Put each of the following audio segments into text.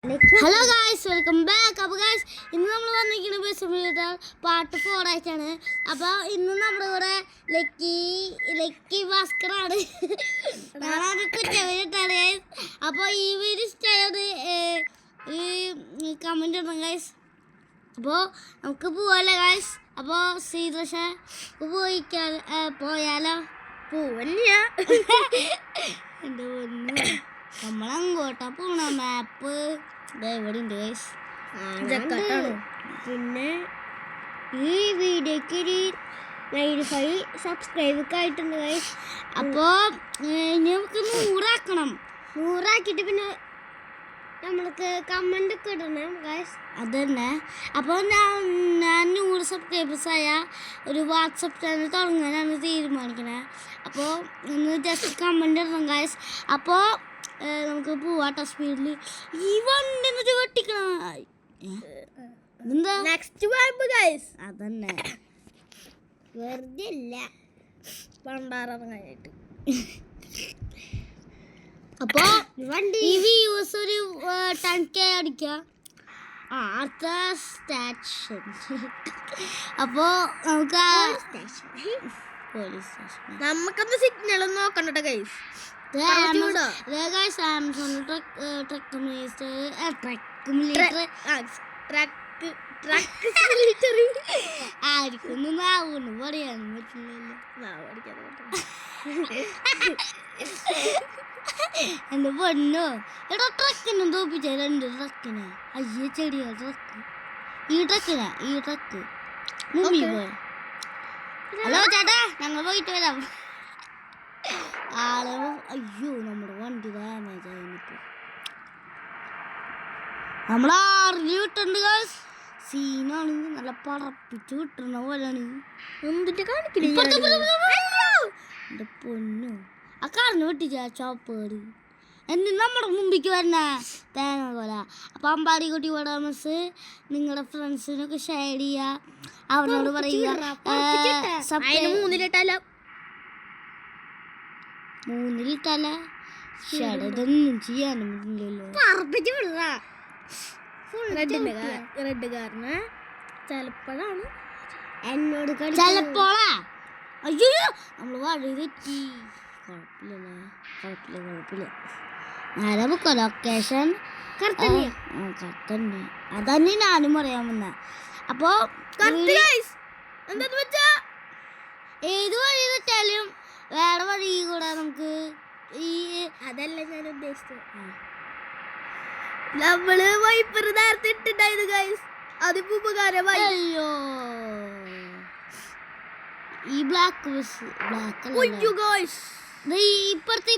Hello guys, welcome back. അപ്പോൾ guys, ഇന്ന് നമ്മൾ വന്നിരിക്കുന്നത് ബസ് പാർട്ട് 4 ആയിട്ടാണ്. അപ്പോൾ ഇന്ന് നമ്മുടെ കൂടെ ലക്കി ഭാസ്കറാണ്. ഞാനത് കുറ്റവരിട്ടാണ് ഗായ്സ്. അപ്പോൾ ഈ വീഡിയോ ഇഷ്ടമായത് ഈ കമൻറ്റ് ഇടണം ഗായ്സ്. അപ്പോൾ നമുക്ക് പോവാല്ലേ ഗായ്സ്. അപ്പോൾ ശ്രീദർശ പോയാലോ? പോവല്ല എൻ്റെ പൊന്നു, നമ്മളങ്ങോട്ടാ പോണ മാപ്പ് ഇവിടെ ഉണ്ട് ഗൈസ്. പിന്നെ ഈ വീഡിയോക്ക് ഒരു 95 സബ്സ്ക്രൈബ് ഒക്കെ ആയിട്ടുണ്ട് ഗൈസ്. അപ്പോൾ ഇനി നമുക്ക് 100 100 പിന്നെ നമ്മൾക്ക് കമന്റ് ഒക്കെ ഇടണം ഗൈസ്. അത് തന്നെ. അപ്പോൾ ഞാൻ 100 സബ്സ്ക്രൈബേഴ്സ് ആയ ഒരു വാട്സപ്പ് ചാനൽ തുടങ്ങാനാണ് തീരുമാനിക്കണേ. അപ്പോൾ ഒന്ന് ജസ്റ്റ് കമന്റ് ഇടണം ഗൈസ്. അപ്പോൾ നമുക്ക് പോവാട്ടോ സ്പീഡിൽ. ഈ വണ്ടി എന്നിട്ട് വെട്ടിക്കണം. എന്താ നെക്സ്റ്റ് വൈബ് ഗൈസ്. അതന്നെ, വെറുതെ അല്ല പണ്ടാറായിട്ട്. അപ്പോൾ വണ്ടി ഈ വ്യൂസ് ഒരു 10K അടിക്കുക. അടുത്ത സ്റ്റേഷൻ. അപ്പോൾ നമുക്ക് പോലീസ് സ്റ്റേഷൻ. നമുക്കൊന്ന് സിഗ്നൽ ഒന്നും നോക്കണ്ട ഗൈസ്. ആമസോണിൽ ട്രക്ക് ആർക്കൊന്നും ആവുന്നു പറയാനും പറ്റില്ലല്ലോ. എൻ്റെ പൊന്നോ, എടാ ട്രക്കിനെ തോപ്പിച്ച 2 ട്രക്കിനെ. അയ്യ ചെടിയാ ട്രക്ക്. ഈ ട്രക്ക് മുമ്പിൽ പോയ. ഹലോ ചേട്ടാ, ഞങ്ങൾ പോയിട്ട് വരാം. ആളെ അയ്യോ, നമ്മുടെ വണ്ടി ഡാമേജ് ആയിട്ട് നമ്മൾ അറിഞ്ഞു വിട്ടുണ്ട്. സീനാണ്, നല്ല പറപ്പിച്ച് വിട്ടുന്ന പോലെയാണ്. എന്തിട്ട് കാണിക്കില്ല എൻ്റെ പൊന്നു, ആ കറന്ന് വെട്ടിച്ച ചോപ്പേട് എന്ത് നമ്മുടെ മുമ്പിക്ക് വരുന്ന തേങ്ങ പോലെ. അപ്പം അമ്പാടിക്കുട്ടി വടാമസ് നിങ്ങളുടെ ഫ്രണ്ട്സിനൊക്കെ ഷെയർ ചെയ്യുക. അവരോട് പറയുക 3 ഷടതൊന്നും ചെയ്യാനും പറ്റില്ലല്ലോ. റെഡ്കാരന് ചിലപ്പോഴാണ് എന്നോട് ചിലപ്പോളാ. അയ്യോ, നമ്മൾ വഴി തെറ്റി. കുഴപ്പമില്ല. നേരെ ബുക്കോ ലൊക്കേഷൻ കറക്റ്റന്നെ. അതന്നെ ഞാനും പറയാൻ വന്ന. അപ്പോൾ ഏത് വഴി തെറ്റാലും വേറെ വഴി കൂടെ നമുക്ക് ഈ അതല്ല ഞാൻ ഉദ്ദേശിച്ചത്. നമ്മള് വൈപ്പർ നേരത്തെ ഇട്ടുണ്ടായത് ഗൈസ്. അതിപ്പോ ഉപകാരമായി. അയ്യോ, ഈ ബ്ലാക്ക് ബസ് ബ്ലാക്ക് ഇപ്പുറത്ത്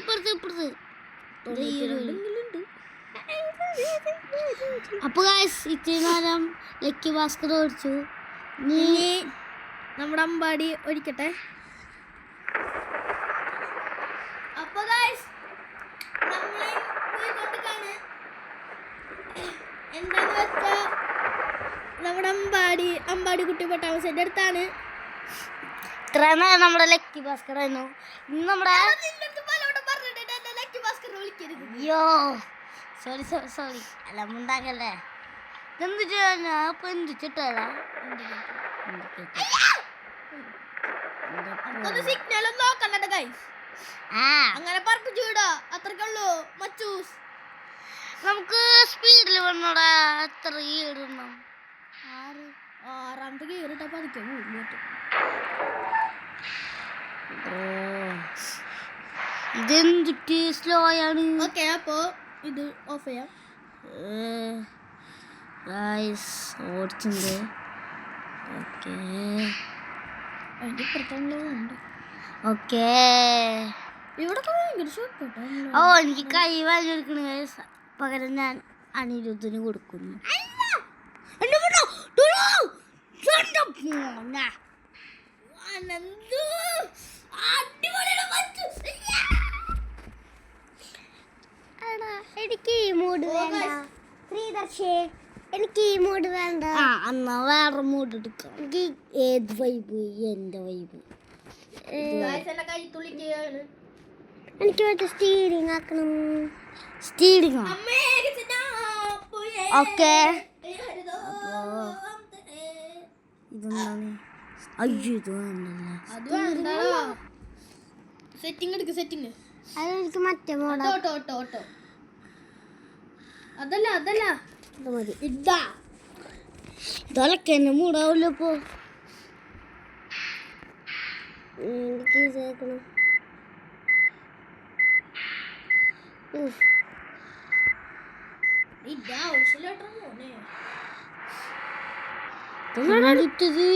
അപ്പൊ ഗൈസ്, ഇത്തിരി നേരം ലക്കി ഭാസ്കർ ഓടിച്ചു. നീ നമ്മുടെ അമ്പാടി ഒഴിക്കട്ടെ. അപ്പൊ ഗൈസ്, എന്താന്ന് വെച്ചാ നമ്മുടെ അമ്പാടി കുട്ടി പട്ടാമസിന്റെ അടുത്താണ്. ഇത്ര നേരം നമ്മുടെ ലക്കി ഭാസ്കർ ആയിരുന്നു. ഇന്ന് നമ്മുടെ അയ്യോ സോറി അല്ല മുണ്ടാക്കല്ലേ. എന്ത് ചിട്ടല്ല സിഗ്നൽ നോക്കണ്ട ഗൈസ്. അങ്ങനെ പറപ്പിച്ചു വിടാ, അത്രക്കുള്ളൂ മച്ചൂസ്. നമുക്ക് സ്പീഡിൽ വന്നോടാ. എത്ര ഇടണം? 6ാമത്തെ ഗിയറിട്ടാ പതുക്കെ പറ്റും. ഇതെന്തിട്ട് സ്ലോ ആണ്. ഓക്കെ, അപ്പോ ഇത് ഓഫ് ചെയ്യാം. ഓടിച്ചിട്ടുണ്ട്. ഓക്കെ അതിന്റെ ഇപ്പുറത്തുണ്ട്. ഓക്കെ, ഇവിടെ ഭയങ്കര ഷോട്ട്. എനിക്ക് കൈ വാങ്ങിയെടുക്കണ പകരം ഞാൻ അനിരുദ്ധിന് കൊടുക്കുന്നു. എനിക്ക് ഈ മൂഡ് വേണ്ട ശ്രീദർശേ, എനിക്ക് ഈ മൂഡ് വേണ്ട. എന്നാ വേറെ മൂഡ് എടുക്കാം. ഏത് വൈബ്? എൻ്റെ വൈബ്. എനിക്ക് മറ്റേ സ്റ്റീരിങ് ആക്കണം. സ്റ്റീരിങ്ങോ? ഓക്കെ ഇതെന്താണ്? അയ്യോ ഇത് വേണ്ടല്ലോ. സെറ്റിംഗ് എടുക്ക് സെറ്റിംഗ്. അതെനിക്ക് മറ്റേ മോഡൽ ഓട്ടോ അതല്ല ഇത് മതി. ഇതാ ഇതൊക്കെ എന്നെ മൂടാവില്ല ഇപ്പോ. എനിക്ക് ഇതേക്കണം. ഇതാ ആവശ്യമില്ലാട്ടോ മോനെ. ഇട്ടത്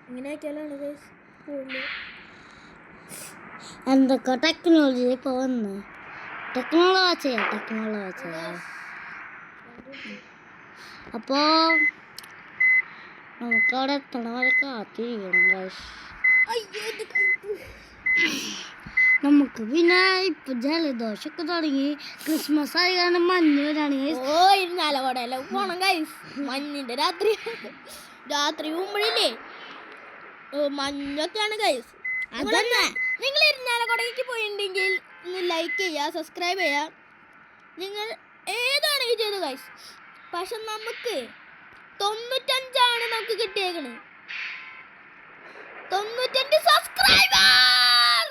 ഇങ്ങനെ ആക്കിയാലാണ് guys കൂടുതല്. എന്തൊക്കെ ടെക്നോളജി ഇപ്പൊ വന്ന്. ടെക്നോളജി അപ്പോ നമുക്കവിടെ എത്തണ വരെ കാത്തിരിക്കണം guys. നമുക്ക് പിന്നെ ഇപ്പൊ ജലദോഷമൊക്കെ തുടങ്ങി. ക്രിസ്മസ് ആയി കാരണം മഞ്ഞ് വരാണെങ്കിൽ ഓ ഇരുന്നാലകോടയല്ല പോണം ഗൈസ്. മഞ്ഞിന്റെ രാത്രി പോകുമ്പോഴില്ലേ മഞ്ഞൊക്കെയാണ് ഗൈസ്. അതന്നെ. നിങ്ങൾ ഇരുന്നാലകോടയ്ക്ക് പോയിട്ടുണ്ടെങ്കിൽ ഒന്ന് ലൈക്ക് ചെയ്യുക, സബ്സ്ക്രൈബ് ചെയ്യുക. നിങ്ങൾ ഏതാണെങ്കിൽ ചെയ്തു ഗൈസ്. പക്ഷെ നമുക്ക് 95 നമുക്ക് കിട്ടിയേക്കണ്. 95 സബ്സ്ക്രൈബർ.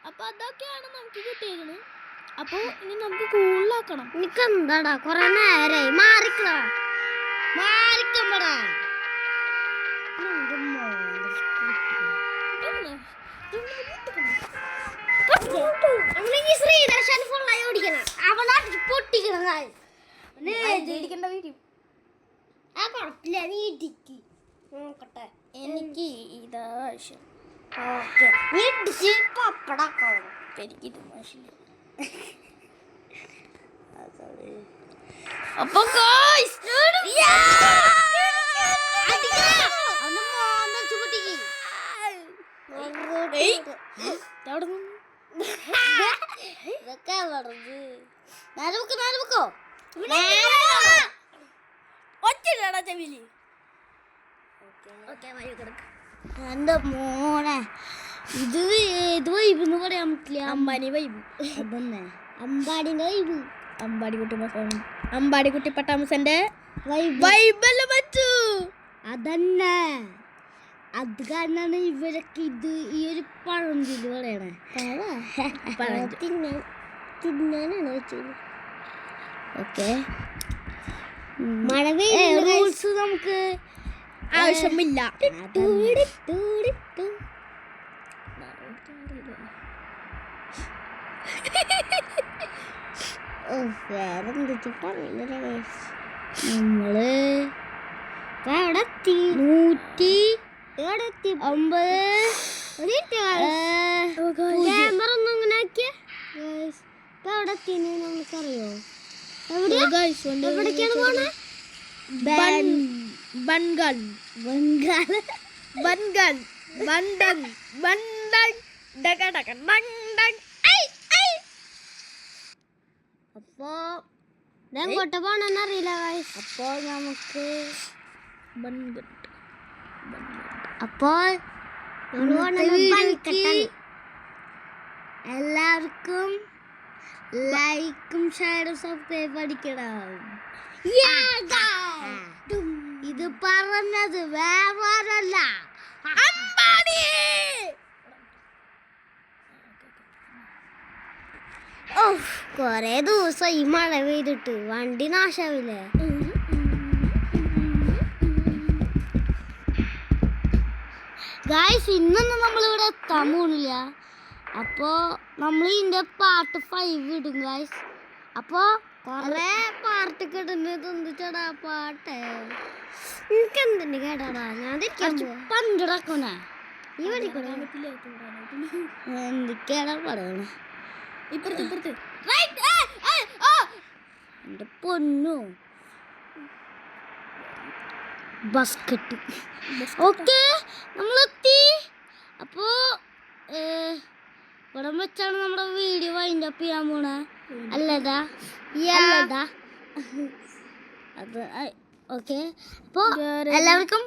അപ്പൊ അതൊക്കെയാണ് നമുക്ക് കിട്ടിയേക്കണ്. അപ്പൊ ഇനി നമുക്ക് കൂടുതലാക്കണം. എനിക്ക് എന്താടാ കൊറേ നേരായി മാറിക്കടാ. മാറിക്കമ്പടാ. ശ്രീദർശൻ ഫുള്ളായി ഓടിക്കണം. അവനാ പൊട്ടിക്കണം. ഇടിക്കേണ്ട വീട്ടിൽ ആ കുഴപ്പമില്ല, നീ ഇടിക്ക് നോക്കട്ടെ. എനിക്ക് ഇതാ ആവശ്യം. ഓക്കെ നീ ഇടിച്ച് പപ്പടാക്കണം. എനിക്കിത് ആവശ്യമില്ല. അപ്പൊ ഗയ്സ് ഇതൊക്കെ വളർന്ന് നേരക്കോ ഒറ്റടാ ചെവിലി. എന്റെ മോനെ ഇത് ഏത് വൈബെന്ന് പറയാൻ പറ്റില്ല. അമ്പാനി വൈബ്. അതന്നെ അമ്പാടിന്റെ വൈബ്. അമ്പാടിക്കുട്ടി പട്ടാമസന്റെ വൈബ് വൈബല്ല പറ്റൂ. അതന്നെ. അത് കാരണമാണ് ഇവരൊക്കെ ഇത് ഈ ഒരു പഴഞ്ചൊല്ല് പറയണേ. തിന്നാനാണ് വെച്ചത്. ഓക്കെ മഴ റൂൾസ് നമുക്ക് ആവശ്യമില്ല. വേറെന്തൊക്കെ പറയില്ല. നമ്മള് എവിടെ എത്തി? 109 ക്യാമറ ഒന്നും ഇങ്ങനെ ആക്കിയ ഇപ്പൊ എവിടെ എത്തിന്ന് നമുക്കറിയോ? എവിടേക്കാണ് പോണേ? ബൻഗാൾ അപ്പോ എങ്ങോട്ട് പോണെന്ന് അറിയില്ല. അപ്പോ നമുക്ക് അപ്പോൾ എല്ലാവർക്കും ലൈക്കും ഷെയറും സബ്സ്ക്രൈബ് അടിക്കണം. ഇത് പറഞ്ഞത് വേറല്ല അമ്പാടി. കൊറേ ദിവസം ഈ മഴ പെയ്തിട്ട് വണ്ടി നാശാവില്ലേ? ഗായ്സ് ഇന്നൊന്നും നമ്മളിവിടെ എത്താൻ പോണില്ല. അപ്പോൾ നമ്മൾ ഇതിൻ്റെ പാർട്ട് 5 ഇടും ഗായ്സ്. അപ്പോൾ കൊറേ പാർട്ടൊക്കെ ഇടുന്നത് എന്തിട്ടാ പാട്ട്? എനിക്ക് എന്തിന്റെ കേടാടാ? ഞാൻ പണ്ടിടക്കണേ ഈ പഠിക്കണേ എന്തൊക്കെയാണ് പറയണേ? ഇപ്പുറത്ത് എൻ്റെ പൊന്നോ ബസ്കറ്റ്. ഓക്കെ നമ്മളെത്തി. അപ്പോൾ ഇവിടെ വെച്ചാണ് നമ്മുടെ വീഡിയോ വൈൻഡ് അപ്പ് ചെയ്യാൻ പോണേ. അല്ലതാ അത് ഓക്കെ. അപ്പോൾ എല്ലാവർക്കും